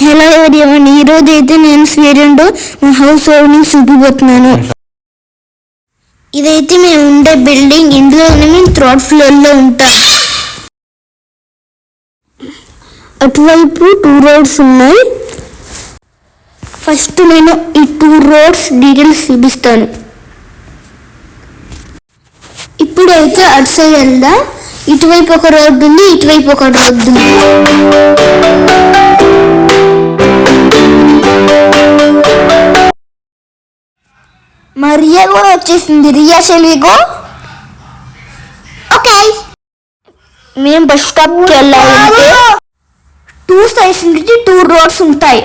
Hello everyone, ఈరోజు అయితే నేను స్వీడన్లో మా హౌస్ ఓపెనింగ్ చూపిపోతున్నాను. ఇదైతే మేము ఉండే బిల్డింగ్. ఇందులో మేము 3rd ఫ్లోర్లో ఉంటాం. అటువైపు 2 రోడ్స్ ఉన్నాయి. ఫస్ట్ నేను ఈ 2 రోడ్స్ డీటెయిల్స్ చూపిస్తాను. ఇప్పుడైతే అటు సైడ్ వెళ్దాం. ఇటువైపు ఒక రోడ్డు ఉంది, ఇటువైపు ఒక రోడ్డు ఉంది. మరియా కూడా వచ్చేసింది. రియా సెల్విగో. ఓకే, మేము బస్ స్టాప్కి వెళ్ళాలంటే 2 సైడ్స్ నుంచి 2 రోడ్స్ ఉంటాయి.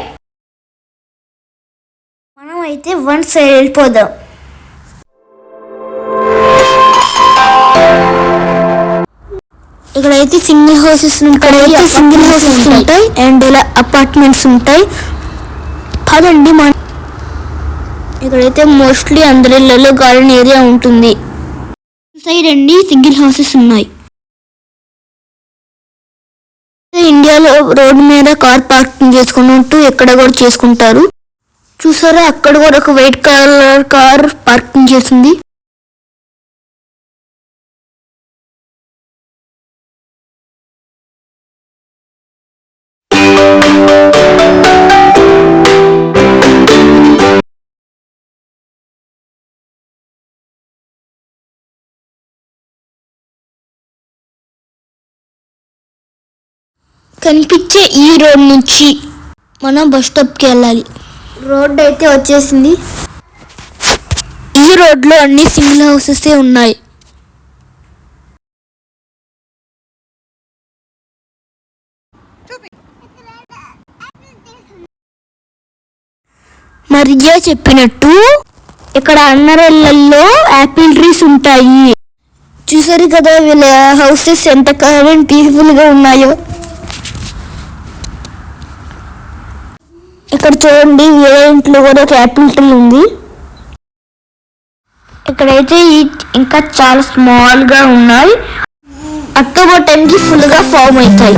మనం అయితే 1 సైడ్ వెళ్ళిపోదాం. ఇక్కడైతే సింగిల్ హౌసెస్ ఉంటాయి అండ్ ఇలా అపార్ట్మెంట్స్ ఉంటాయి. అదండి మన ఇక్కడైతే మోస్ట్లీ అందరిలో గార్డెన్ ఏరియా ఉంటుంది. సైడ్ అండి సింగిల్ హౌసెస్ ఉన్నాయి. ఇండియాలో రోడ్డు మీద కార్ పార్కింగ్ చేసుకున్నట్టు ఎక్కడ కూడా చేసుకుంటారు. చూసారా, అక్కడ కూడా ఒక వైట్ కలర్ కార్ పార్కింగ్ చేసింది. కనిపించే ఈ రోడ్ నుంచి మనం బస్ స్టాప్కి వెళ్ళాలి. రోడ్ అయితే వచ్చేసింది. ఈ రోడ్లో అన్ని సింగిల్ హౌసెస్ ఉన్నాయి. మరియా చెప్పినట్టు ఇక్కడ అన్నరేళ్లలో యాపిల్ ట్రీస్ ఉంటాయి. చూసారు కదా వీళ్ళ హౌసెస్ ఎంత కాలం పీస్ఫుల్ గా ఉన్నాయో. ఇక్కడ చూడండి, వేరే ఇంట్లో కూడా ఒక యాపిల్ ట్రీ ఉంది. ఇక్కడైతే ఇంకా చాలా స్మాల్ గా ఉన్నాయి. అక్టోబర్ 10కి ఫుల్ గా ఫామ్ అవుతాయి.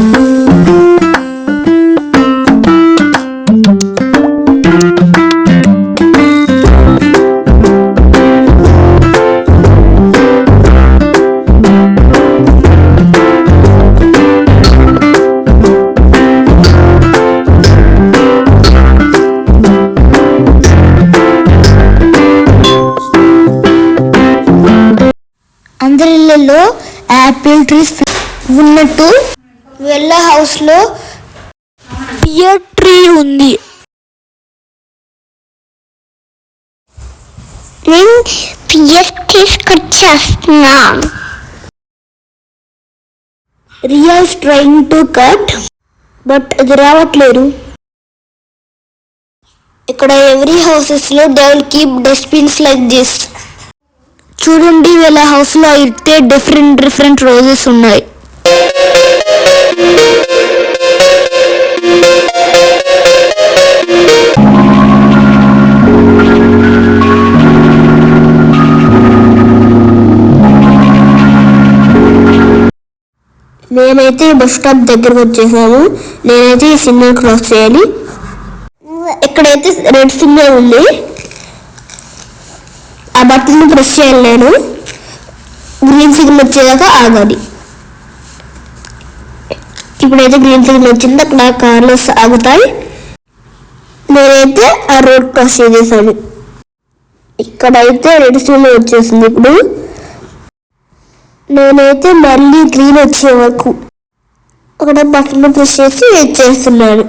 అందరిలో యాపిల్ ట్రీస్ ఉన్నట్టు వీళ్ళ హౌస్ లో పియర్ ట్రీ ఉంది. నేను పియర్ ట్రీస్ కట్ చేస్తున్నాం. Riya is trying to cut but అది రావట్లేదు. ఇక్కడ ఎవ్రీ హౌసెస్ లో they will keep dustbins like this. చూడండి, వీళ్ళ హౌస్ లో అయితే డిఫరెంట్ రోజెస్ ఉన్నాయి. నేనైతే బస్ స్టాప్ దగ్గరకు వచ్చేసాను. నేనైతే ఈ సిగ్నల్ క్రాస్ చేయాలి. ఇక్కడైతే రెడ్ సిగ్నల్ ఉంది. ఆ బటన్ ప్రెస్ చేయాలి. నేను గ్రీన్ సిగ్నల్ వచ్చేదాకా ఆగాలి. ఇప్పుడైతే గ్రీన్ సిగ్నల్ వచ్చింది. అక్కడ కార్లు ఆగుతాయి. నేనైతే ఆ రోడ్ క్రాస్ చేసేసాను. ఇక్కడైతే రెడ్ సిగ్నల్ వచ్చేసింది. ఇప్పుడు నేనైతే మళ్ళీ గ్రీన్ వచ్చే వరకు అక్కడ బటన్ ప్రెస్ చేసి వెయిట్ చేస్తున్నాను.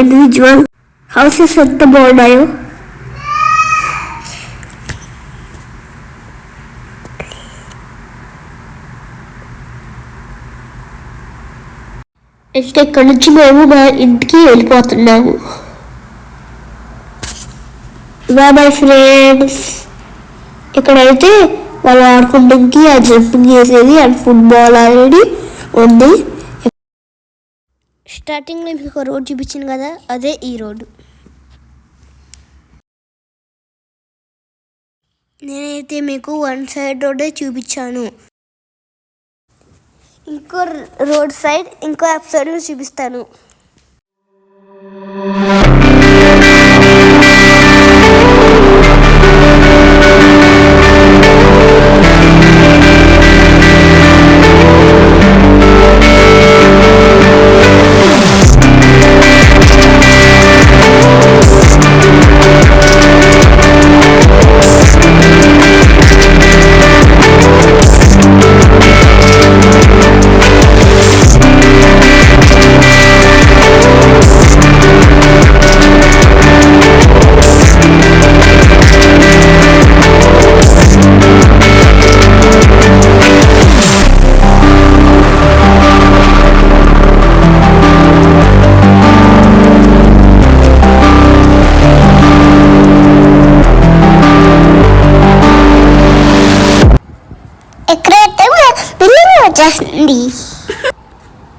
ఇండివిజువల్ హౌసెస్ ఎంత బాగున్నాయో. అయితే ఇక్కడ నుంచి మేము మా ఇంటికి వెళ్ళిపోతున్నాము. Bye friends. ఇక్కడైతే వాళ్ళు ఆడుకోవడానికి ఆ జంపింగ్ చేసేది అండ్ ఫుట్బాల్ ఆల్రెడీ ఉంది. స్టార్టింగ్లో మీకు రోడ్ చూపించింది కదా, అదే ఈ రోడ్డు. నేనైతే మీకు వన్ సైడ్ రోడ్డే చూపించాను. ఇంకో రోడ్ సైడ్ ఇంకో సైడ్లో చూపిస్తాను.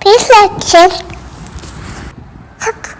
Please like, share, subscribe.